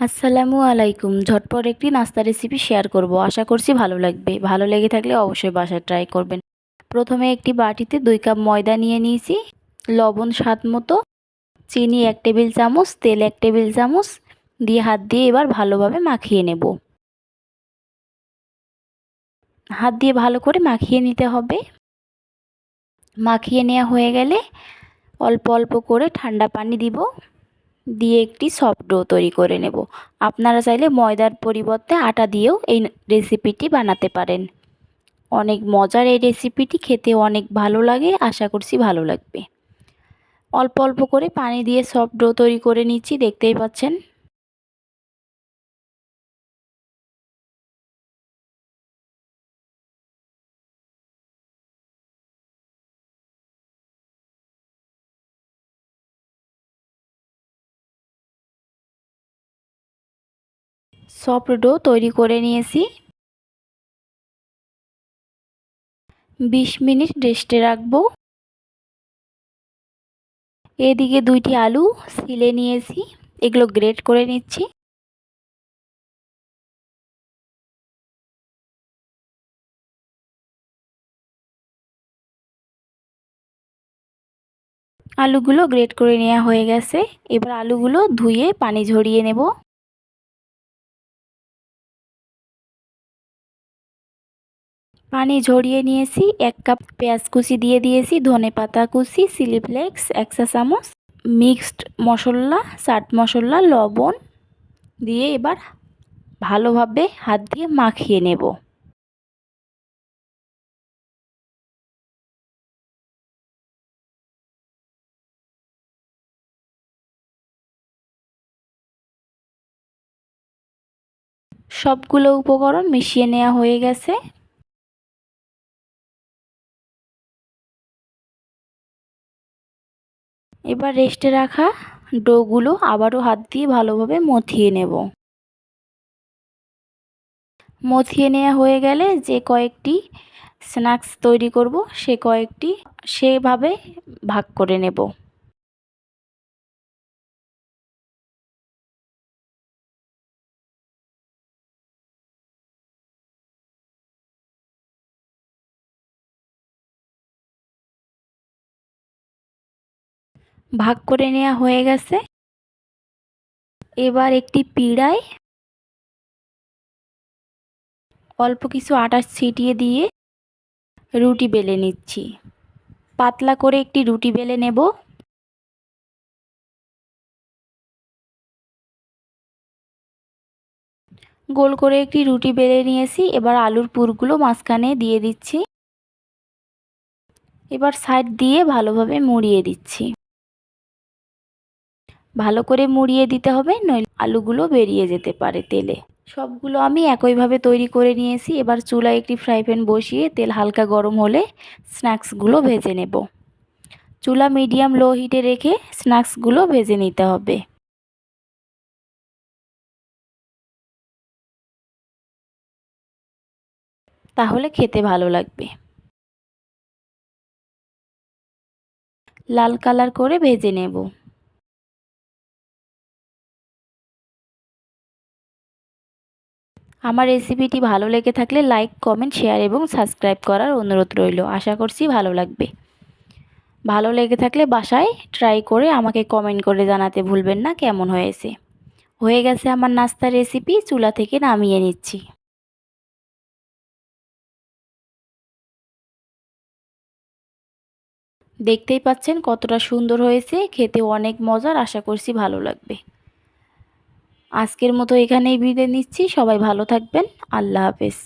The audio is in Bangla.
আসসালামু আলাইকুম। ঝটপট একটি নাস্তা রেসিপি শেয়ার করব। আশা করছি ভালো লাগবে। ভালো লেগে থাকলে অবশ্যই বাসায় ট্রাই করবেন। প্রথমে একটি বাটিতে 2 কাপ ময়দা নিয়ে নিয়েছি, লবণ স্বাদ মতো, চিনি 1 টেবিল চামচ, তেল 1 টেবিল চামচ দিয়ে হাত দিয়ে এবার ভালোভাবে মাখিয়ে নেব। হাত দিয়ে ভালো করে মাখিয়ে নিতে হবে। মাখিয়ে নেওয়া হয়ে গেলে অল্প অল্প করে ঠান্ডা পানি দিব, দিয়ে একটি সফট ডো তৈরি করে নেব। আপনারা চাইলে ময়দার পরিবর্তে আটা দিয়েও এই রেসিপিটি বানাতে পারেন। অনেক মজার এই রেসিপিটি, খেতে অনেক ভালো লাগে। আশা করছি ভালো লাগবে। অল্প অল্প করে পানি দিয়ে সফট ডো তৈরি করে নিচ্ছি, দেখতেই পাচ্ছেন। সফট ডো তৈরি করে নিয়েছি। 20 মিনিট রেস্টে রাখবো। এদিকে 2টি আলু ছিলে নিয়েছি, এগুলো গ্রেট করে নিচ্ছি। আলুগুলো গ্রেট করে নেওয়া হয়ে গেছে। এবার আলুগুলো ধুয়ে পানি ঝরিয়ে নেব। পানি ঝরিয়ে নিয়েছি। 1 কাপ পেঁয়াজ কুচি দিয়ে দিয়েছি, ধনেপাতা কুচি, চিলি ফ্লেক্স 1 চা চামচ, মিক্সড মশলা, চাট মশলা, লবণ দিয়ে এবার ভালোভাবে হাত দিয়ে মাখিয়ে নেব। সবগুলো উপকরণ মিশিয়ে নেওয়া হয়ে গেছে। এবার রেস্টে রাখা ডোগুলো আবারও হাত দিয়ে ভালোভাবে মথিয়ে নেব। মথিয়ে নেওয়া হয়ে গেলে যে কয়েকটি স্ন্যাক্স তৈরি করব সে কয়েকটি সেভাবে ভাগ করে নেব। ভাগ করে নেওয়া হয়ে গেছে। এবার একটি পিঁড়ায় অল্প কিছু আটা ছিটিয়ে দিয়ে রুটি বেলে নিচ্ছি। পাতলা করে একটি রুটি বেলে নেব। গোল করে একটি রুটি বেলে নিয়েছি। এবার আলুর পুরগুলো মাঝখানে দিয়ে দিচ্ছি। এবার সাইড দিয়ে ভালোভাবে মুড়িয়ে দিচ্ছি। ভালো করে মুড়িয়ে দিতে হবে, নইলে আলুগুলো বেরিয়ে যেতে পারে তেলে। সবগুলো আমি একইভাবে তৈরি করে নিয়েছি। এবার চুলায় একটি ফ্রাই প্যান বসিয়ে তেল হালকা গরম হলে স্ন্যাক্সগুলো ভেজে নেব। চুলা মিডিয়াম লো হিটে রেখে স্ন্যাক্সগুলো ভেজে নিতে হবে। তাহলে খেতে ভালো লাগবে। লাল কালার করে ভেজে নেব। আমার রেসিপিটি ভালো লেগে থাকলে লাইক, কমেন্ট, শেয়ার এবং সাবস্ক্রাইব করার অনুরোধ রইল। আশা করছি ভালো লাগবে। ভালো লেগে থাকলে বাসায় ট্রাই করে আমাকে কমেন্ট করে জানাতে ভুলবেন না কেমন হয়েছে। হয়ে গেছে আমার নাস্তার রেসিপি, চুলা থেকে নামিয়ে নিচ্ছি। দেখতেই পাচ্ছেন কতটা সুন্দর হয়েছে, খেতে অনেক মজার। আশা করছি ভালো লাগবে। আজকের মতো এখানেই বিদায় নিচ্ছি। সবাই ভালো থাকবেন। আল্লাহ হাফেজ।